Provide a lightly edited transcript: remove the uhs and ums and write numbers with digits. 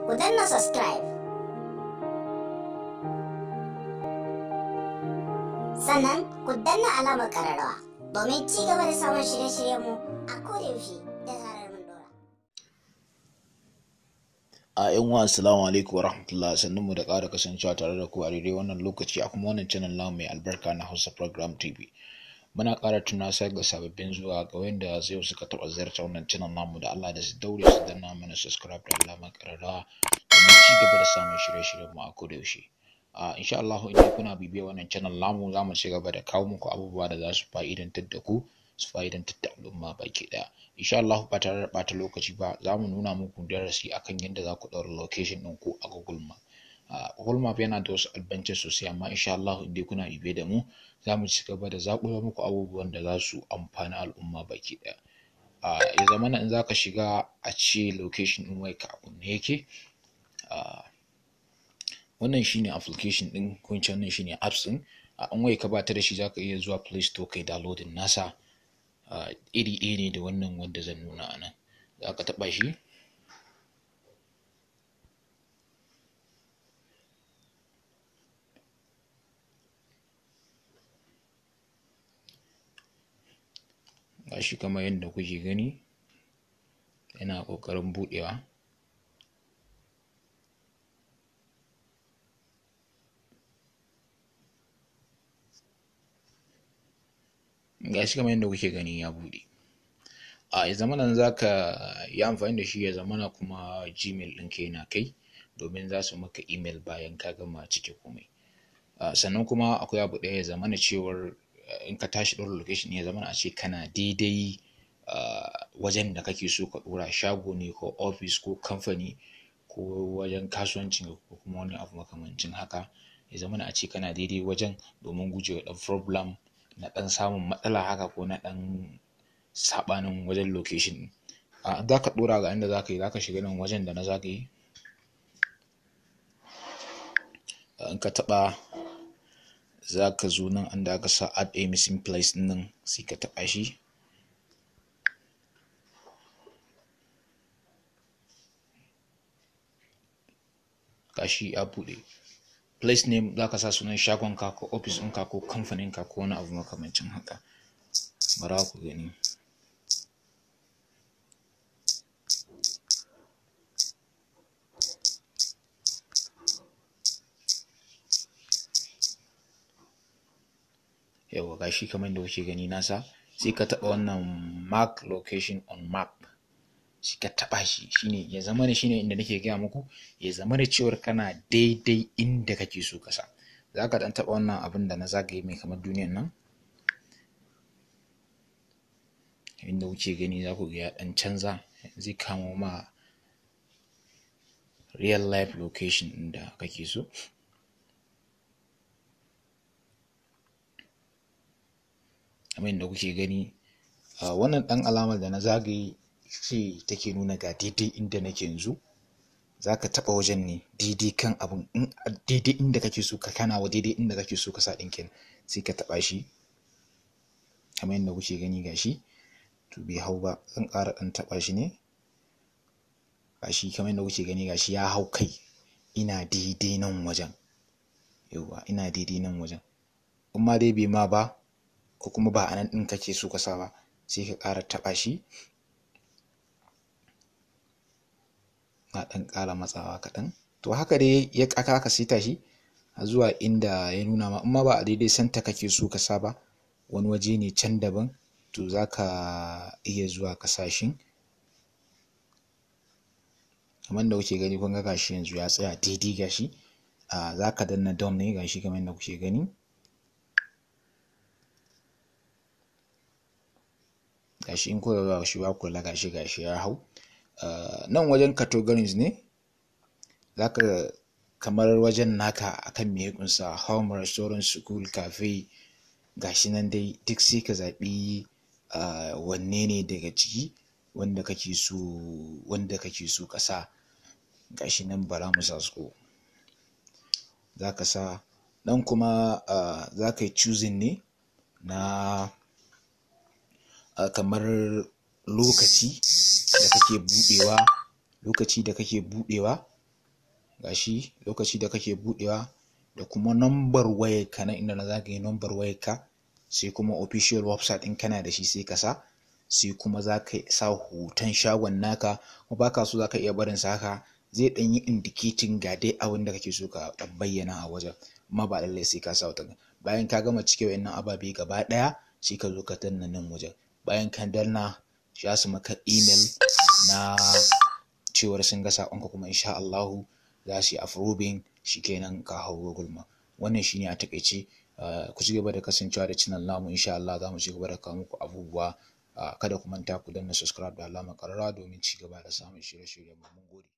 ku danna subscribe. Sannan ku danna alamar ƙararrawa domin ci gaba da samun shirye-shiryenmu a kodayaushe da zarar mun dora. Yan uwa assalamu alaikum warahmatullahi, sannunmu da ƙara kasancewa tare da ku a daidai wannan lokaci a kuma wannan channel namu mai albarka na Hausa Program TV. Muna ƙara tunasar ga sababbin zuwa ga wanda zai suka taɓa ziyarta wannan channel namu da Allah da su daure su danna mana subscribe da alamar ƙararrawa domin ci gaba da samun shirye-shiryenmu a kodayaushe. Insha Allah idan kuna bibiyar wannan channel namu za mu ci gaba da kawo muku abubuwa da za su fa'idantar da ku, su fa'idantar da al'umma baki ɗaya. Insha Allah ba tare da ɓata lokaci ba za mu nuna muku darasi akan yadda za ku ɗaura location ɗinku a Google Map. Google Map yana da wasu albanci sosai, amma insha Allah idan kuna bibiye da mu za mu ci gaba da zaƙulo muku abubuwan da za su amfani al'umma baki ɗaya. Ya zamana in za ka shiga a ce location ɗin wayarka a kunne yake. Wannan shine application ɗin, ko in ce wannan shine apps ɗin. In wayarka ba ta da shi za ka iya zuwa Play Store kai downloading nasa. Iri ɗaya ne da wannan wanda zan nuna a nan. Za ka taɓa shi. Gashi kamar yadda kuke gani yana ƙoƙarin buɗewa. Gashi kamar yadda kuke gani ya buɗe. Ya zamana za ka yi amfani da shi, ya zamana kuma Gmail ɗinka yana kai, domin za su maka email bayan ka gama cike komai. Sannan kuma akwai abu ɗaya, ya zamana cewar in ka tashi ɗaura location ya zamana a ce kana daidai wajen da kake so ka ɗora, shago ne ko office ko kamfani ko wajen kasuwancin ko kuma wani abu makamancin haka. Ya zamana a ce kana daidai wajen domin gujewa ɗan problem na ɗan samun matsala haka ko na ɗan saɓanin wajen location. Za ka ɗora ga inda za ka yi, za ka shiga nan wajen da na zagaye. In ka taɓa za ka zo nan inda aka sa add a missing place nan, sai ka taɓa shi. Gashi ya buɗe. Place name za ka sa sunan shagonka ko office ɗinka ko kamfaninka ko wani abu makamancin haka. Bara ku gani. Yauwa gashi kamar yadda kuke gani nasa, sai ka taɓa wannan mark location on map. Sai ka taɓa shi, shine ya zama ne, shine inda nake gaya muku, ya zama da cewar kana daidai inda kake so ka sa. Za ka ɗan taɓa wannan abin da na zagaye mai kamar duniyan nan. Inda kuke gani za ku ga ya ɗan canza, zai kamo ma real life location ɗin da kake so. Kamar yadda kuke gani, wannan ɗan alamar da na zagaye ce take nuna ga daidai inda nake yanzu. Za ka taɓa wajen ne daidai kan abun, daidai inda kake so ka kana wa daidai inda kake so ka sa ɗinkin, sai ka taɓa shi. Kamar yadda kuke gani gashi, to bai hau ba, zan ƙara ɗan taɓa shi ne. Gashi kamar yadda kuke gani gashi ya hau kai, ina daidai nan wajen. Yauwa ina daidai nan wajen. In ma dai bai ma ba, ko kuma ba a nan ɗin kake so ka sa ba, sai ka ƙara taɓa shi. Na ɗan ƙara matsawa kaɗan. To haka dai ya aka saita shi a zuwa inda ya nuna ma. In ma ba a daidai santa kake so ka sa ba, wani waje ne can daban, to za ka iya zuwa ka sa shi. Kamar da kuke gani kun ga gashi yanzu ya tsaya daidai gashi. Za ka danna down ne gashi kamar yadda kuke gani. Gashi in kuka ga shi ba kula gashi ya hau. Nan wajen categories ne. Za ka kamar wajen naka akan me ya kunsa, home, restaurant, school, cafe, gashi nan dai duk sai ka zaɓi wanne ne daga ciki wanda kake so ka sa. Gashi nan bara mu sa school. Za ka sa nan kuma za ka yi choosing ne na kamar lokaci da kake buɗewa gashi lokaci da kake buɗewa da kuma number wayarka na inda na zagaye number wayarka, sai kuma official website ɗin kana da shi sai ka sa, sai kuma za ka sa hoton shagon naka, kuma baka so za ka iya barin sa haka, zai ɗan yi indicating ga dai abin da kake so ka ɗan bayyana a wajen, amma ba lallai sai ka sa hoton. Bayan ka gama cike wa'innan ababe gaba ɗaya sai ka zo ka danna nan wajen, bayan ka danna za su maka email na cewar sun ga saƙonka kuma insha Allahu za su yi approving, shikenan ka hau Google ma. Wannan shine a taƙaice. Ku ci gaba da kasancewa da channel namu, insha Allah za mu ci gaba da kawo muku abubuwa. Kada ku manta ku danna subscribe da alamar ƙararrawa domin ci gaba da samun shirye-shiryen mu. Mun gode.